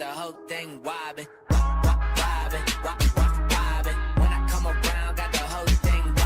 the whole thing wobbin', wobbin', wobbin'. When I come around, got the whole thing wobbin'.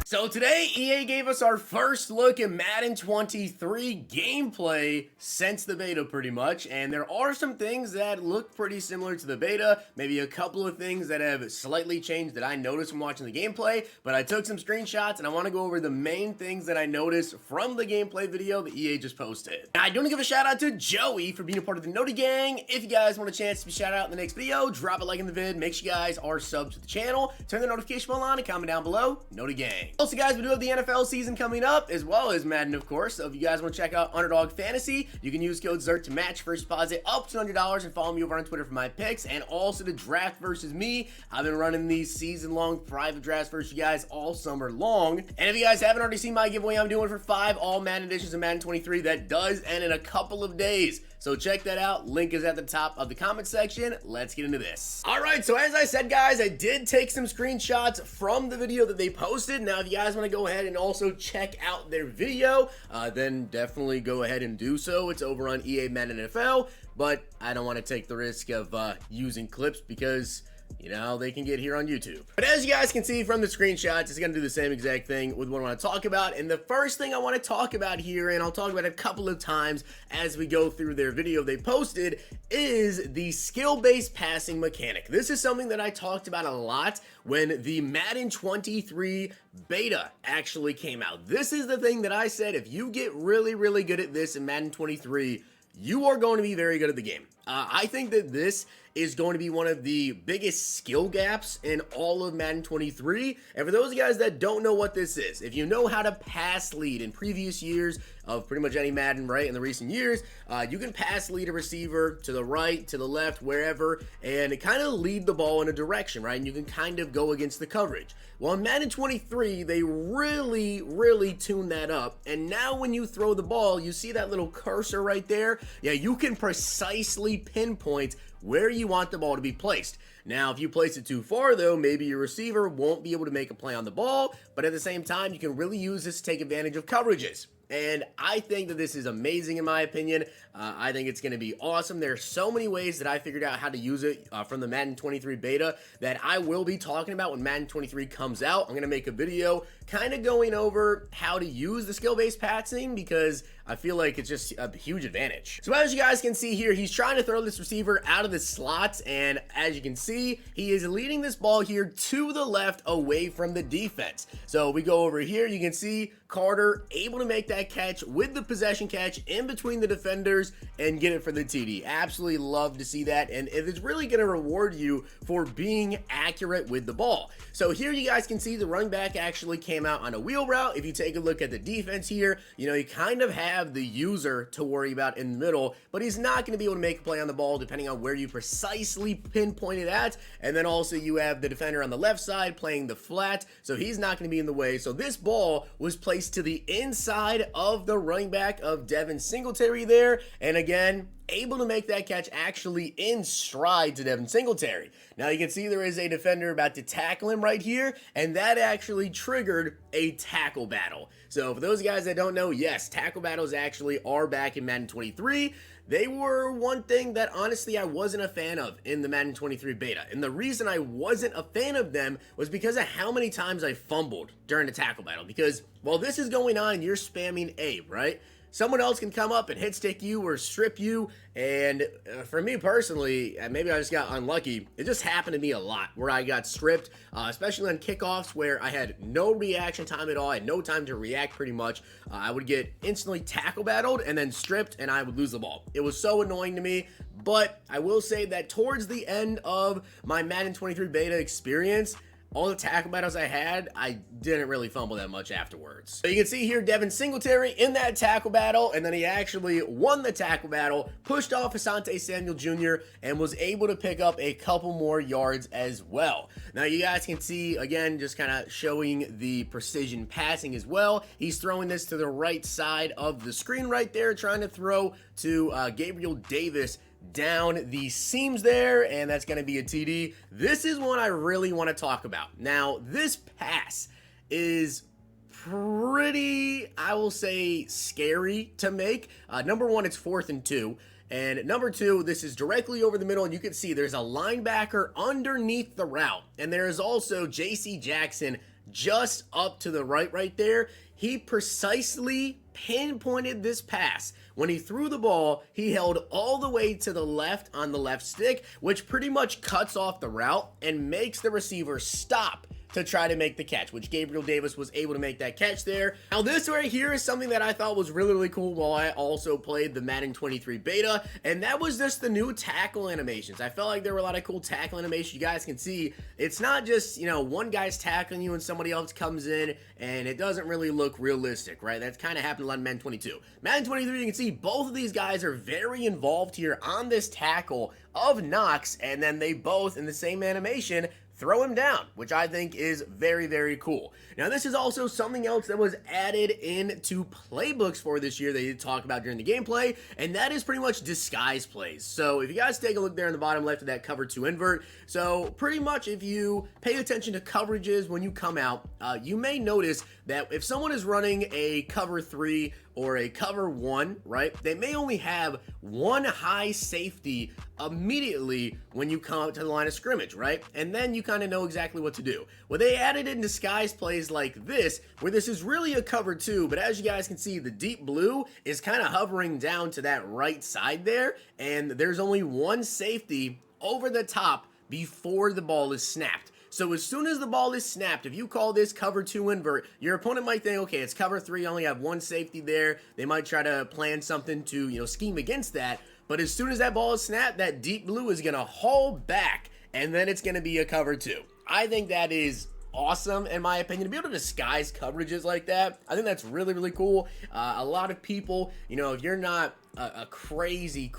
So today, EA gave us our first look at Madden 23 gameplay since the beta pretty much, and there are some things that look pretty similar to the beta, maybe a couple of things that have slightly changed that I noticed from watching the gameplay, but I took some screenshots and I want to go over the main things that I noticed from the gameplay video that EA just posted. Now, I do want to give a shout out to Joey for being a part of the Noti Gang. If you guys want a chance to be shouted out in the next video, drop a like in the vid, make sure you guys are subbed to the channel, turn the notification bell on, and comment down below, Noti Gang. Also guys, we do have the NFL season coming up, as well as Madden, of course, so if you guys want to check out Underdog Fantasy, you can use code Zirk to match first deposit up to $100 and follow me over on Twitter for my picks, and also the draft versus me. I've been running these season-long private drafts versus you guys all summer long, and if you guys haven't already seen my giveaway I'm doing for 5 all Madden editions of Madden 23, that does end in a couple of days. So check that out. Link is at the top of the comment section. Let's get into this. All right, so as I said, guys, I did take some screenshots from the video that they posted. Now, if you guys want to go ahead and also check out their video, then definitely go ahead and do so. It's over on EA Madden NFL, but I don't want to take the risk of using clips because you know how they can get here on YouTube. But as you guys can see from the screenshots, it's going to do the same exact thing with what I want to talk about. And the first thing I want to talk about here, and I'll talk about it a couple of times as we go through their video they posted, is the skill-based passing mechanic. This is something that I talked about a lot when the Madden 23 beta actually came out. This is the thing that I said, if you get really, really good at this in Madden 23, you are going to be very good at the game. I think that this is going to be one of the biggest skill gaps in all of Madden 23. And for those guys that don't know what this is, if you know how to pass lead in previous years of pretty much any Madden, right, in the recent years, you can pass lead a receiver to the right, to the left, wherever, and kind of lead the ball in a direction, right? And you can kind of go against the coverage. Well, in Madden 23, they really tuned that up. And now when you throw the ball, you see that little cursor right there? Yeah, you can precisely pinpoint where you want the ball to be placed. Now, if you place it too far, though, maybe your receiver won't be able to make a play on the ball, but at the same time, you can really use this to take advantage of coverages. And I think that this is amazing in my opinion. I think it's going to be awesome. There are so many ways that I figured out how to use it from the Madden 23 beta that I will be talking about when Madden 23 comes out. I'm going to make a video kind of going over how to use the skill-based passing because I feel like it's just a huge advantage. So as you guys can see here, he's trying to throw this receiver out of the slots, and as you can see, he is leading this ball here to the left away from the defense. So we go over here, you can see Carter able to make that catch with the possession catch in between the defenders and get it for the TD. Absolutely love to see that, and it's really going to reward you for being accurate with the ball. So here you guys can see the running back actually came out on a wheel route. If you take a look at the defense here, you know, you kind of have the user to worry about in the middle, but he's not going to be able to make a play on the ball depending on where you precisely pinpoint it at. And then also you have the defender on the left side playing the flat, so he's not going to be in the way. So this ball was placed to the inside of the running back of Devin Singletary there, and again, able to make that catch actually in stride to Devin Singletary. Now you can see there is a defender about to tackle him right here, and that actually triggered a tackle battle. So for those guys that don't know, yes, tackle battles actually are back in Madden 23. They were one thing that honestly I wasn't a fan of in the Madden 23 beta. And the reason I wasn't a fan of them was because of how many times I fumbled during the tackle battle. Because while this is going on, you're spamming A, right? Someone else can come up and hit stick you or strip you, and for me personally, maybe I just got unlucky. It just happened to me a lot where I got stripped, especially on kickoffs where I had no reaction time at all. I had no time to react pretty much. I would get instantly tackle battled and then stripped, and I would lose the ball. It was so annoying to me, but I will say that towards the end of my Madden 23 beta experience, all the tackle battles I had, I didn't really fumble that much afterwards. So you can see here Devin Singletary in that tackle battle, and then he actually won the tackle battle, pushed off Asante Samuel Jr., and was able to pick up a couple more yards as well. Now you guys can see, again, just kind of showing the precision passing as well. He's throwing this to the right side of the screen right there, trying to throw to Gabriel Davis down the seams there, and that's going to be a TD. This is one I really want to talk about. Now, this pass is pretty, I will say, scary to make. Number one, it's 4th and 2. And number 2, this is directly over the middle, and you can see there's a linebacker underneath the route. And there is also J.C. Jackson just up to the right there. He precisely pinpointed this pass. When he threw the ball, he held all the way to the left on the left stick, which pretty much cuts off the route and makes the receiver stop to try to make the catch, which Gabriel Davis was able to make that catch there. Now this right here is something that I thought was really cool while I also played the Madden 23 beta, and that was just the new tackle animations. I felt like there were a lot of cool tackle animations. You guys can see it's not just, you know, one guy's tackling you and somebody else comes in and it doesn't really look realistic, right? That's kind of happened a lot in Madden 22. Madden 23, you can see both of these guys are very involved here on this tackle of Knox, and then they both, in the same animation, throw him down, which I think is very cool. Now, this is also something else that was added into playbooks for this year that you talked about during the gameplay, and that is pretty much disguise plays. So if you guys take a look there in the bottom left of that cover 2 invert, so pretty much if you pay attention to coverages when you come out, you may notice that if someone is running a cover 3 or a cover 1, right, they may only have one high safety immediately when you come out to the line of scrimmage, right? And then you kind of know exactly what to do. Well, they added in disguise plays like this, where this is really a cover 2, but as you guys can see, the deep blue is kind of hovering down to that right side there, and there's only one safety over the top before the ball is snapped. So as soon as the ball is snapped, if you call this cover 2 invert, your opponent might think, okay, it's cover 3, I only have one safety there. They might try to plan something to, you know, scheme against that. But as soon as that ball is snapped, that deep blue is going to haul back, and then it's going to be a cover 2. I think that is awesome, in my opinion, to be able to disguise coverages like that. I think that's really cool. A lot of people, you know, if you're not a crazy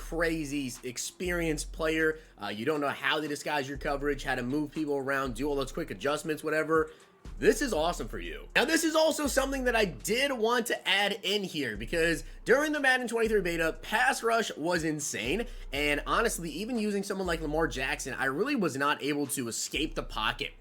experienced player, you don't know how to disguise your coverage, how to move people around, do all those quick adjustments, whatever, this is awesome for you. Now, this is also something that I did want to add in here, because during the Madden 23 beta, pass rush was insane, and honestly, even using someone like Lamar Jackson, I really was not able to escape the pocket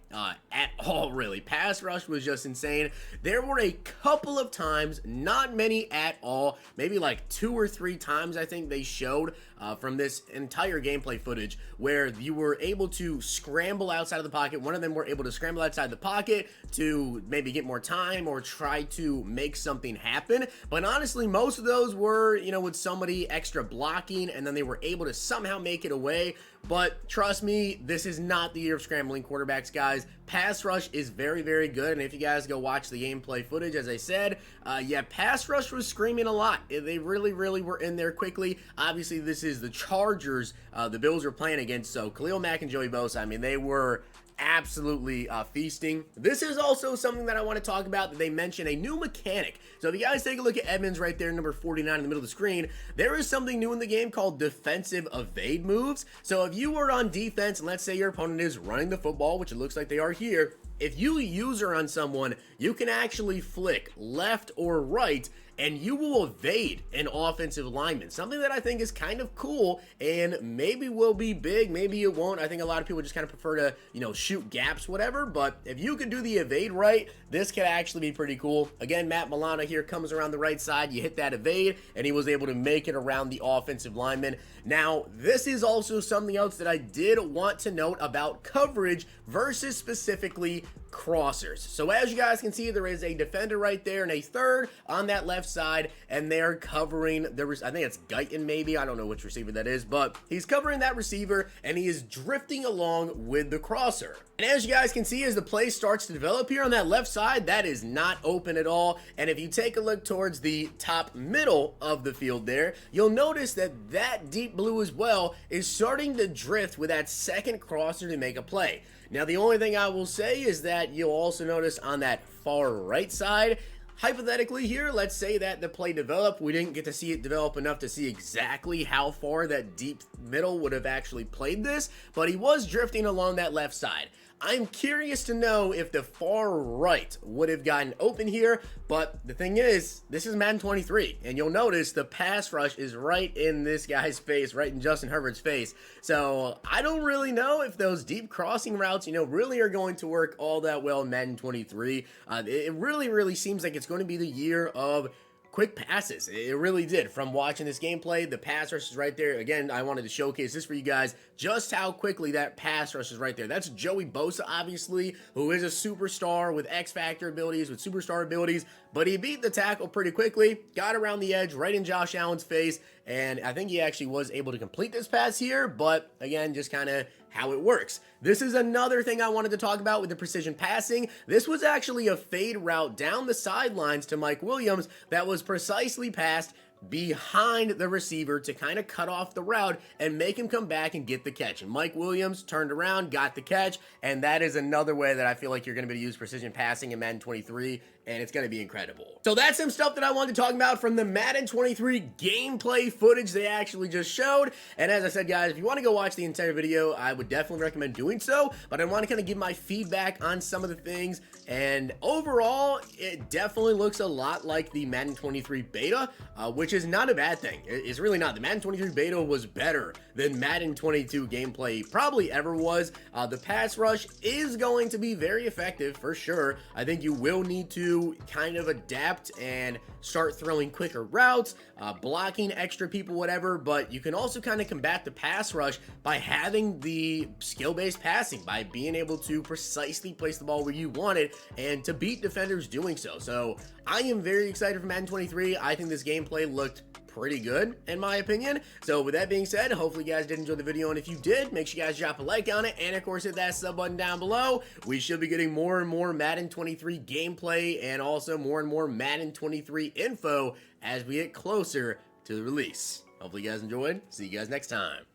at all, really. Pass rush was just insane. There were a couple of times, not many at all, maybe like 2 or 3 times I think they showed from this entire gameplay footage, where you were able to scramble outside of the pocket. One of them were able to scramble outside the pocket to maybe get more time or try to make something happen. But honestly, most of those were, you know, with somebody extra blocking, and then they were able to somehow make it away. But trust me, this is not the year of scrambling quarterbacks, guys. Pass rush is very good, and if you guys go watch the gameplay footage, as I said, yeah, pass rush was screaming a lot. They really were in there quickly. Obviously, this is the Chargers the Bills are playing against, so Khalil Mack and Joey Bosa, I mean, they were absolutely feasting. This is also something that I want to talk about, that they mention a new mechanic. So if you guys take a look at Edmonds right there, number 49 in the middle of the screen, there is something new in the game called defensive evade moves. So if you were on defense, and let's say your opponent is running the football, which it looks like they are here, if you user on someone, you can actually flick left or right, and you will evade an offensive lineman. Something that I think is kind of cool, and maybe will be big, maybe it won't. I think a lot of people just kind of prefer to, you know, shoot gaps, whatever, but if you could do the evade right, this could actually be pretty cool. Again, Matt Milano here comes around the right side, you hit that evade, and he was able to make it around the offensive lineman. Now, this is also something else that I did want to note about coverage versus specifically crossers. So as you guys can see, there is a defender right there and a third on that left side, and they're covering I think it's Guyton, maybe, I don't know which receiver that is, but he's covering that receiver, and he is drifting along with the crosser. And as you guys can see, as the play starts to develop here on that left side, that is not open at all. And if you take a look towards the top middle of the field there, you'll notice that that deep blue as well is starting to drift with that second crosser to make a play. Now, the only thing I will say is that you'll also notice on that far right side, hypothetically here, let's say that the play developed. We didn't get to see it develop enough to see exactly how far that deep middle would have actually played this, but he was drifting along that left side. I'm curious to know if the far right would have gotten open here, but the thing is, this is Madden 23, and you'll notice the pass rush is right in this guy's face, right in Justin Herbert's face. So I don't really know if those deep crossing routes, you know, really are going to work all that well in Madden 23. It really seems like it's going to be the year of quick passes. It really did. From watching this gameplay, the pass rush is right there. Again, I wanted to showcase this for you guys, just how quickly that pass rush is right there. That's Joey Bosa, obviously, who is a superstar with X Factor abilities, with superstar abilities, but he beat the tackle pretty quickly, got around the edge, right in Josh Allen's face, and I think he actually was able to complete this pass here, but again, just kind of how it works. This is another thing I wanted to talk about with the precision passing. This was actually a fade route down the sidelines to Mike Williams that was precisely passed behind the receiver to kind of cut off the route and make him come back and get the catch. And Mike Williams turned around, got the catch, and that is another way that I feel like you're going to be able to use precision passing in Madden 23, and it's going to be incredible. So that's some stuff that I wanted to talk about from the Madden 23 gameplay footage they actually just showed. And as I said, guys, if you want to go watch the entire video, I would definitely recommend doing so, but I want to kind of give my feedback on some of the things, and overall, it definitely looks a lot like the Madden 23 beta, which is not a bad thing. It's really not. The Madden 23 beta was better than Madden 22 gameplay probably ever was. The pass rush is going to be very effective for sure. I think you will need to kind of adapt and start throwing quicker routes, blocking extra people, whatever, but you can also kind of combat the pass rush by having the skill-based passing, by being able to precisely place the ball where you want it and to beat defenders doing so. So I am very excited for Madden 23. I think this gameplay looked pretty good in my opinion. So with that being said, hopefully you guys did enjoy the video, and if you did, make sure you guys drop a like on it, and of course hit that sub button down below. We should be getting more and more Madden 23 gameplay and also more and more Madden 23 info as we get closer to the release. Hopefully you guys enjoyed. See you guys next time.